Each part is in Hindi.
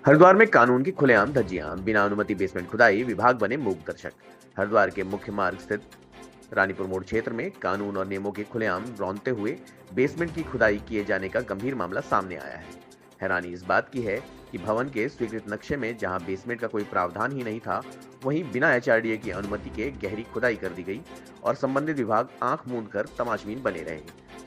हरिद्वार में कानून की खुलेआम धज्जियां, बिना अनुमति बेसमेंट खुदाई, विभाग बने मूक दर्शक। हरिद्वार के मुख्य मार्ग स्थित रानीपुर मोड़ क्षेत्र में कानून और नियमों के खुलेआम रौंदते हुए बेसमेंट की खुदाई किए जाने का गंभीर मामला सामने आया है। हैरानी इस बात की है कि भवन के स्वीकृत नक्शे में जहां बेसमेंट का कोई प्रावधान ही नहीं था, वहीं बिना एचआरडीए की अनुमति के गहरी खुदाई कर दी गई और संबंधित विभाग आंख मूंद कर तमाशबीन बने रहे।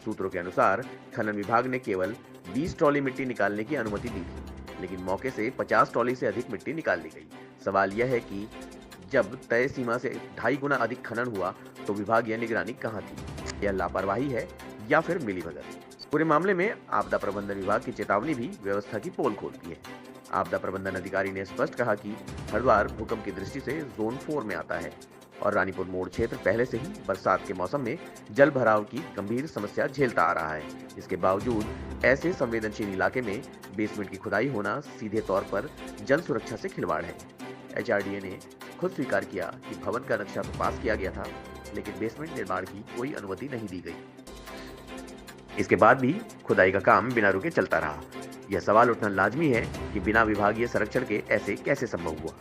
सूत्रों के अनुसार खनन विभाग ने केवल 20 ट्रॉली मिट्टी निकालने की अनुमति दी थी, लेकिन मौके से 50 ट्रॉली से अधिक मिट्टी निकाल ली गई। सवाल यह है कि जब तय सीमा से 2.5 गुना अधिक खनन हुआ तो विभाग यह निगरानी कहाँ थी? यह लापरवाही है या फिर मिलीभगत? पूरे मामले में आपदा प्रबंधन विभाग की चेतावनी भी व्यवस्था की पोल खोलती है। आपदा प्रबंधन अधिकारी ने स्पष्ट कहा कि हरिद्वार भूकंप की दृष्टि से जोन 4 में आता है और रानीपुर मोड़ क्षेत्र पहले से ही बरसात के मौसम में जल भराव की गंभीर समस्या झेलता आ रहा है। इसके बावजूद ऐसे संवेदनशील इलाके में बेसमेंट की खुदाई होना सीधे तौर पर जन सुरक्षा से खिलवाड़ है। एचआरडीए ने खुद स्वीकार किया कि भवन का नक्शा तो पास किया गया था, लेकिन बेसमेंट निर्माण की कोई अनुमति नहीं दी गई। इसके बाद भी खुदाई का काम बिना रुके चलता रहा। यह सवाल उठना लाजमी है कि बिना विभागीय संरक्षण के ऐसे कैसे संभव हुआ?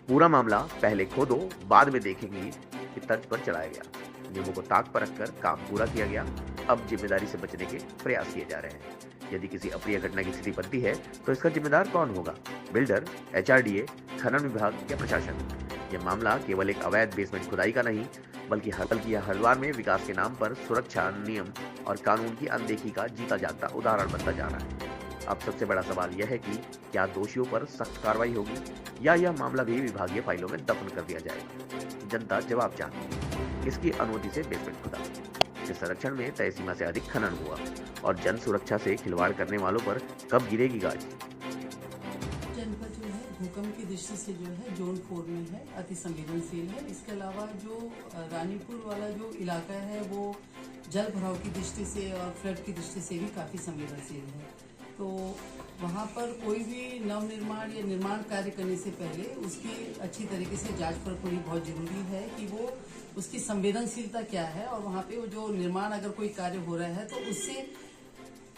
पूरा मामला पहले खोदो बाद में देखेंगे कि तर्ज पर चढ़ाया गया। नियमों को ताक पर रखकर काम पूरा किया गया। अब जिम्मेदारी से बचने के प्रयास किए जा रहे हैं। यदि किसी अप्रिय घटना की स्थिति बनती है तो इसका जिम्मेदार कौन होगा? बिल्डर, एचआरडीए, खनन विभाग या प्रशासन? यह मामला केवल एक अवैध बेसमेंट खुदाई का नहीं, बल्कि यह हरिद्वार में विकास के नाम पर सुरक्षा, नियम और कानून की अनदेखी का जीता जागता उदाहरण बनता जा रहा है। अब सबसे बड़ा सवाल यह है कि क्या दोषियों पर सख्त कार्रवाई होगी या यह मामला भी विभागीय फाइलों में दफन कर दिया जाएगा? जनता जवाब चाहती है। किसकी अनुमति से बेसमेंट खुदा, जिस संरक्षण में तय सीमा से अधिक खनन हुआ, और जन सुरक्षा से खिलवाड़ करने वालों पर कब गिरेगी गाज? जनपद जो है भूकंप की दृष्टि से जो है जोन 4 में है, अति संवेदनशील है। इसके अलावा जो रानीपुर वाला जो इलाका है वो जल भराव की दृष्टि से और फ्लड की दृष्टि से भी काफी संवेदनशील है। तो वहाँ पर कोई भी नवनिर्माण या निर्माण कार्य करने से पहले उसकी अच्छी तरीके से जांच परख होनी बहुत जरूरी है कि वो उसकी संवेदनशीलता क्या है, और वहाँ पे वो जो निर्माण अगर कोई कार्य हो रहा है तो उससे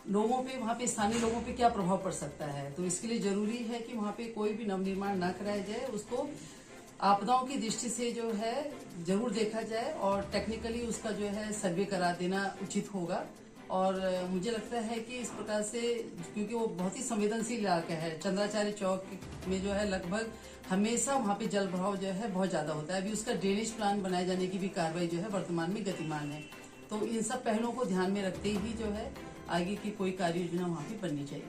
लोगों पे, वहाँ पे स्थानीय लोगों पे क्या प्रभाव पड़ सकता है। तो इसके लिए जरूरी है कि वहाँ पे कोई भी नवनिर्माण ना कराया जाए, उसको आपदाओं की दृष्टि से जो है जरूर देखा जाए और टेक्निकली उसका जो है सर्वे करा देना उचित होगा। और मुझे लगता है कि इस प्रकार से, क्योंकि वो बहुत ही संवेदनशील इलाका है, चंद्राचार्य चौक में जो है लगभग हमेशा वहाँ पे जल भराव जो है बहुत ज्यादा होता है। अभी उसका ड्रेनेज प्लान बनाए जाने की भी कार्रवाई जो है वर्तमान में गतिमान है। तो इन सब पहलुओं को ध्यान में रखते ही जो है आगे की कोई कार्य योजना वहाँ पे बननी चाहिए।